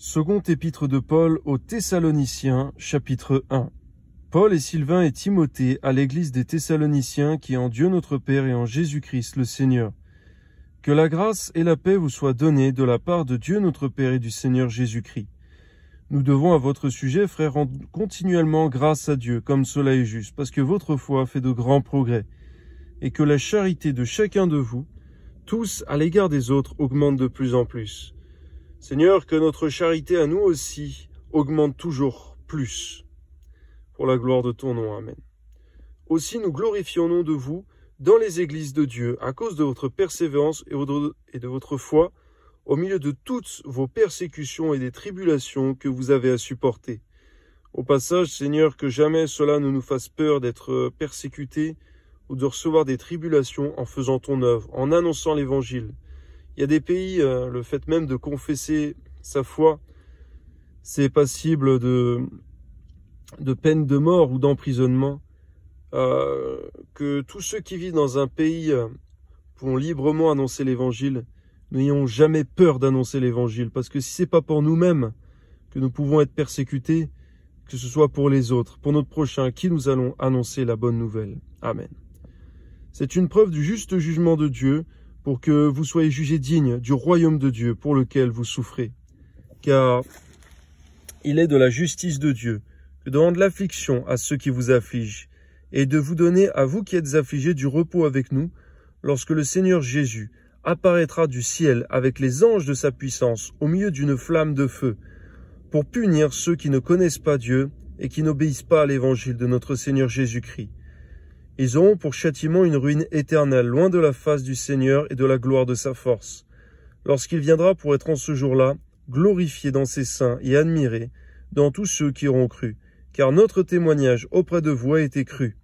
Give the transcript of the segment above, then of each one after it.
Second épître de Paul aux Thessaloniciens, chapitre 1. Paul et Sylvain et Timothée à l'église des Thessaloniciens qui est en Dieu notre Père et en Jésus-Christ le Seigneur. Que la grâce et la paix vous soient données de la part de Dieu notre Père et du Seigneur Jésus-Christ. Nous devons à votre sujet, frères, rendre continuellement grâce à Dieu, comme cela est juste, parce que votre foi fait de grands progrès, et que la charité de chacun de vous, tous à l'égard des autres, augmente de plus en plus. Seigneur, que notre charité à nous aussi augmente toujours plus, pour la gloire de ton nom. Amen. Aussi nous glorifions-nous de vous dans les églises de Dieu, à cause de votre persévérance et de votre foi, au milieu de toutes vos persécutions et des tribulations que vous avez à supporter. Au passage, Seigneur, que jamais cela ne nous fasse peur d'être persécutés ou de recevoir des tribulations en faisant ton œuvre, en annonçant l'Évangile. Il y a des pays, le fait même de confesser sa foi, c'est passible de peine de mort ou d'emprisonnement. Que tous ceux qui vivent dans un pays pourront librement annoncer l'Évangile. N'ayons jamais peur d'annoncer l'Évangile, parce que si c'est pas pour nous-mêmes que nous pouvons être persécutés, que ce soit pour les autres, pour notre prochain, qui nous allons annoncer la bonne nouvelle. Amen. C'est une preuve du juste jugement de Dieu, pour que vous soyez jugés dignes du royaume de Dieu pour lequel vous souffrez. Car il est de la justice de Dieu que de rendre l'affliction à ceux qui vous affligent, et de vous donner à vous qui êtes affligés du repos avec nous, lorsque le Seigneur Jésus apparaîtra du ciel avec les anges de sa puissance au milieu d'une flamme de feu, pour punir ceux qui ne connaissent pas Dieu et qui n'obéissent pas à l'évangile de notre Seigneur Jésus-Christ. Ils auront pour châtiment une ruine éternelle, loin de la face du Seigneur et de la gloire de sa force, lorsqu'il viendra pour être en ce jour-là, glorifié dans ses saints et admiré dans tous ceux qui auront cru, car notre témoignage auprès de vous a été cru.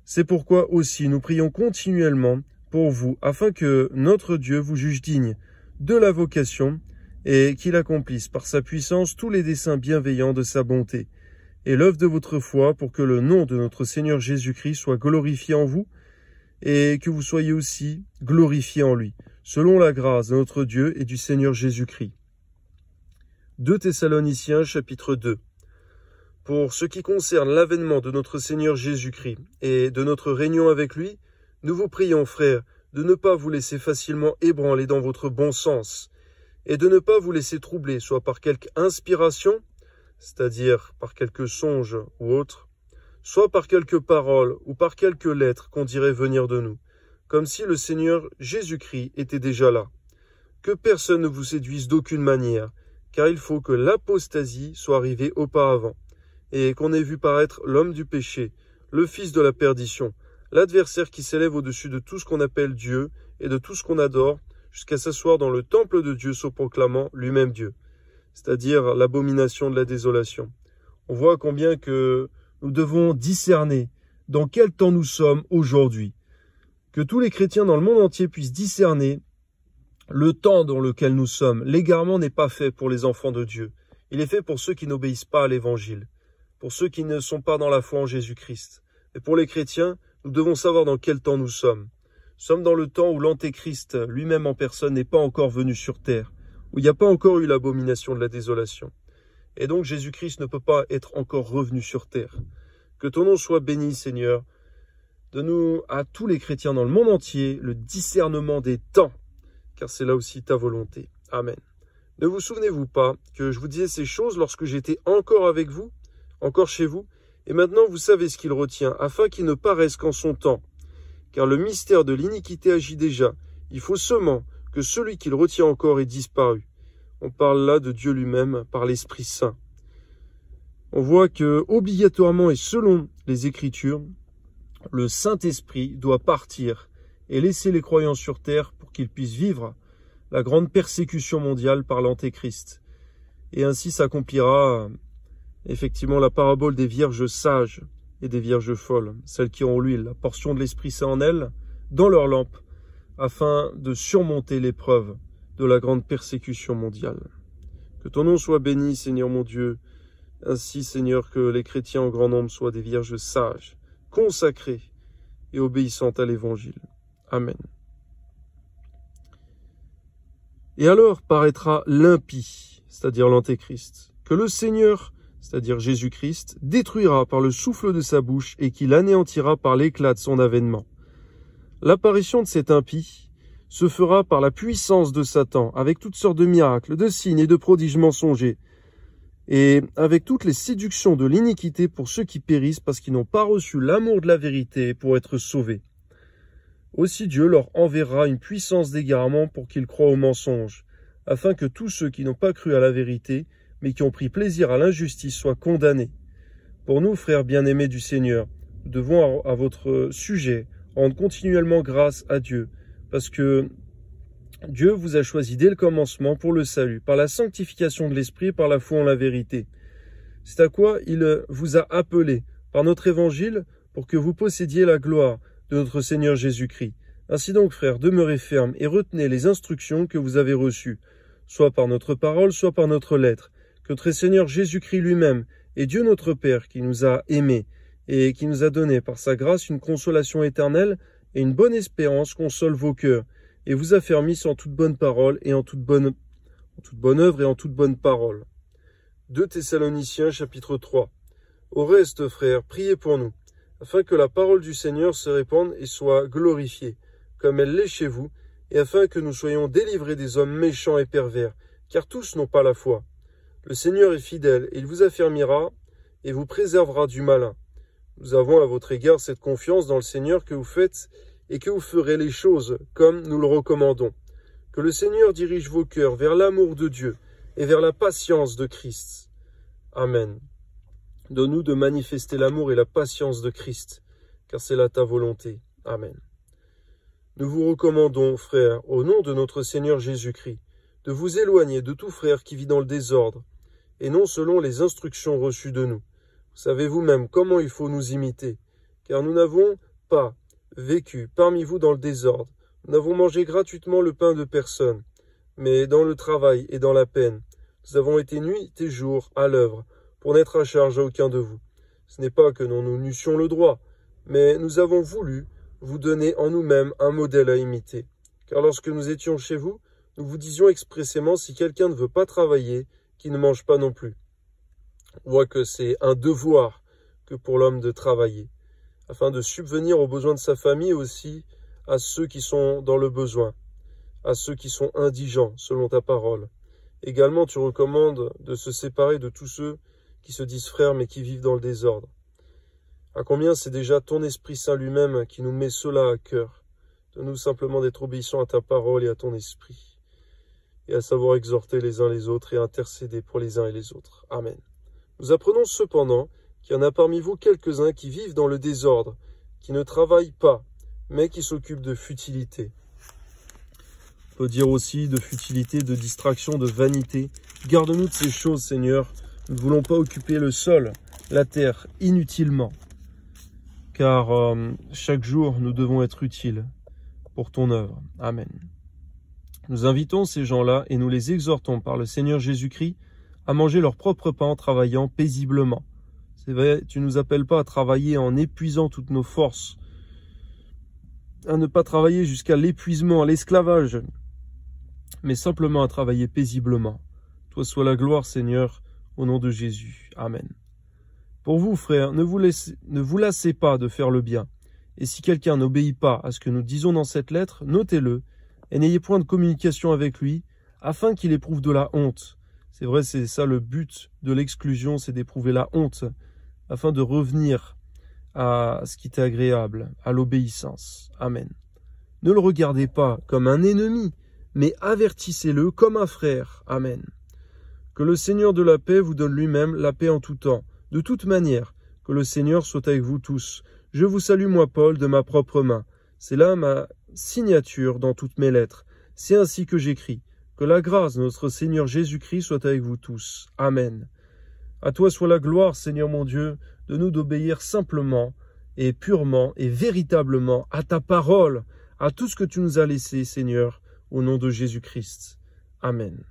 C'est pourquoi aussi nous prions continuellement pour vous, afin que notre Dieu vous juge digne de la vocation et qu'il accomplisse par sa puissance tous les desseins bienveillants de sa bonté, et l'œuvre de votre foi pour que le nom de notre Seigneur Jésus-Christ soit glorifié en vous, et que vous soyez aussi glorifiés en lui, selon la grâce de notre Dieu et du Seigneur Jésus-Christ. 2 Thessaloniciens, chapitre 2. Pour ce qui concerne l'avènement de notre Seigneur Jésus-Christ et de notre réunion avec lui, nous vous prions, frères, de ne pas vous laisser facilement ébranler dans votre bon sens, et de ne pas vous laisser troubler, soit par quelque inspiration, c'est-à-dire par quelque songe ou autre, soit par quelques paroles ou par quelques lettres qu'on dirait venir de nous, comme si le Seigneur Jésus-Christ était déjà là. Que personne ne vous séduise d'aucune manière, car il faut que l'apostasie soit arrivée auparavant, et qu'on ait vu paraître l'homme du péché, le fils de la perdition, l'adversaire qui s'élève au-dessus de tout ce qu'on appelle Dieu et de tout ce qu'on adore, jusqu'à s'asseoir dans le temple de Dieu se proclamant lui-même Dieu, c'est-à-dire l'abomination de la désolation. On voit combien que nous devons discerner dans quel temps nous sommes aujourd'hui. Que tous les chrétiens dans le monde entier puissent discerner le temps dans lequel nous sommes. L'égarement n'est pas fait pour les enfants de Dieu. Il est fait pour ceux qui n'obéissent pas à l'Évangile, pour ceux qui ne sont pas dans la foi en Jésus-Christ. Et pour les chrétiens, nous devons savoir dans quel temps nous sommes. Nous sommes dans le temps où l'Antéchrist lui-même en personne n'est pas encore venu sur terre, où il n'y a pas encore eu l'abomination de la désolation. Et donc Jésus-Christ ne peut pas être encore revenu sur terre. Que ton nom soit béni, Seigneur. Donne-nous à tous les chrétiens dans le monde entier le discernement des temps, car c'est là aussi ta volonté. Amen. Ne vous souvenez-vous pas que je vous disais ces choses lorsque j'étais encore avec vous, encore chez vous, et maintenant vous savez ce qu'il retient, afin qu'il ne paraisse qu'en son temps. Car le mystère de l'iniquité agit déjà. Il faut seulement que celui qui le retient encore ait disparu. On parle là de Dieu lui-même par l'Esprit Saint. On voit que, obligatoirement et selon les Écritures, le Saint-Esprit doit partir et laisser les croyants sur terre pour qu'ils puissent vivre la grande persécution mondiale par l'Antéchrist. Et ainsi s'accomplira effectivement la parabole des vierges sages et des vierges folles, celles qui ont l'huile, la portion de l'Esprit Saint en elles, dans leurs lampes, afin de surmonter l'épreuve de la grande persécution mondiale. Que ton nom soit béni, Seigneur mon Dieu, ainsi, Seigneur, que les chrétiens en grand nombre soient des vierges sages, consacrées et obéissantes à l'Évangile. Amen. Et alors paraîtra l'impie, c'est-à-dire l'Antéchrist, que le Seigneur, c'est-à-dire Jésus-Christ, détruira par le souffle de sa bouche et qu'il anéantira par l'éclat de son avènement. L'apparition de cet impie se fera par la puissance de Satan, avec toutes sortes de miracles, de signes et de prodiges mensongers, et avec toutes les séductions de l'iniquité pour ceux qui périssent parce qu'ils n'ont pas reçu l'amour de la vérité pour être sauvés. Aussi Dieu leur enverra une puissance d'égarement pour qu'ils croient au mensonge, afin que tous ceux qui n'ont pas cru à la vérité, mais qui ont pris plaisir à l'injustice, soient condamnés. Pour nous, frères bien-aimés du Seigneur, nous devons à votre sujet rendre continuellement grâce à Dieu, parce que Dieu vous a choisi dès le commencement pour le salut, par la sanctification de l'Esprit et par la foi en la vérité. C'est à quoi il vous a appelé par notre évangile pour que vous possédiez la gloire de notre Seigneur Jésus-Christ. Ainsi donc, frères, demeurez fermes et retenez les instructions que vous avez reçues, soit par notre parole, soit par notre lettre, que notre Seigneur Jésus-Christ lui-même et Dieu notre Père, qui nous a aimés et qui nous a donné par sa grâce une consolation éternelle et une bonne espérance, console vos cœurs, et vous affermisse en toute bonne parole et en toute bonne œuvre et en toute bonne parole. 2 Thessaloniciens chapitre 3. Au reste, frères, priez pour nous, afin que la parole du Seigneur se répande et soit glorifiée, comme elle l'est chez vous, et afin que nous soyons délivrés des hommes méchants et pervers, car tous n'ont pas la foi. Le Seigneur est fidèle, et il vous affermira et vous préservera du malin. Nous avons à votre égard cette confiance dans le Seigneur que vous faites et que vous ferez les choses comme nous le recommandons. Que le Seigneur dirige vos cœurs vers l'amour de Dieu et vers la patience de Christ. Amen. Donne-nous de manifester l'amour et la patience de Christ, car c'est là ta volonté. Amen. Nous vous recommandons, frères, au nom de notre Seigneur Jésus-Christ, de vous éloigner de tout frère qui vit dans le désordre, et non selon les instructions reçues de nous. Vous savez vous-même comment il faut nous imiter, car nous n'avons pas vécu parmi vous dans le désordre. Nous n'avons mangé gratuitement le pain de personne, mais dans le travail et dans la peine. Nous avons été nuit et jour à l'œuvre, pour n'être à charge à aucun de vous. Ce n'est pas que nous n'eussions le droit, mais nous avons voulu vous donner en nous-mêmes un modèle à imiter. Car lorsque nous étions chez vous, nous vous disions expressément, si quelqu'un ne veut pas travailler, qu'il ne mange pas non plus. On voit que c'est un devoir que pour l'homme de travailler, afin de subvenir aux besoins de sa famille aussi, à ceux qui sont dans le besoin, à ceux qui sont indigents, selon ta parole. Également, tu recommandes de se séparer de tous ceux qui se disent frères, mais qui vivent dans le désordre. À combien c'est déjà ton Esprit Saint lui-même qui nous met cela à cœur. Donne-nous simplement d'être obéissants à ta parole et à ton Esprit, et à savoir exhorter les uns les autres et intercéder pour les uns et les autres. Amen. Nous apprenons cependant qu'il y en a parmi vous quelques-uns qui vivent dans le désordre, qui ne travaillent pas, mais qui s'occupent de futilité. On peut dire aussi de futilité, de distraction, de vanité. Garde-nous de ces choses, Seigneur. Nous ne voulons pas occuper le sol, la terre, inutilement. Car chaque jour, nous devons être utiles pour ton œuvre. Amen. Nous invitons ces gens-là et nous les exhortons par le Seigneur Jésus-Christ à manger leur propre pain en travaillant paisiblement. C'est vrai, tu ne nous appelles pas à travailler en épuisant toutes nos forces, à ne pas travailler jusqu'à l'épuisement, à l'esclavage, mais simplement à travailler paisiblement. Toi soit la gloire, Seigneur, au nom de Jésus. Amen. Pour vous, frères, ne vous lassez pas de faire le bien. Et si quelqu'un n'obéit pas à ce que nous disons dans cette lettre, notez-le, et n'ayez point de communication avec lui, afin qu'il éprouve de la honte. C'est vrai, c'est ça le but de l'exclusion, c'est d'éprouver la honte, afin de revenir à ce qui est agréable, à l'obéissance. Amen. Ne le regardez pas comme un ennemi, mais avertissez-le comme un frère. Amen. Que le Seigneur de la paix vous donne lui-même la paix en tout temps. De toute manière, que le Seigneur soit avec vous tous. Je vous salue, moi, Paul, de ma propre main. C'est là ma signature dans toutes mes lettres. C'est ainsi que j'écris. Que la grâce de notre Seigneur Jésus-Christ soit avec vous tous. Amen. À toi soit la gloire, Seigneur mon Dieu, de nous d'obéir simplement et purement et véritablement à ta parole, à tout ce que tu nous as laissé, Seigneur, au nom de Jésus-Christ. Amen.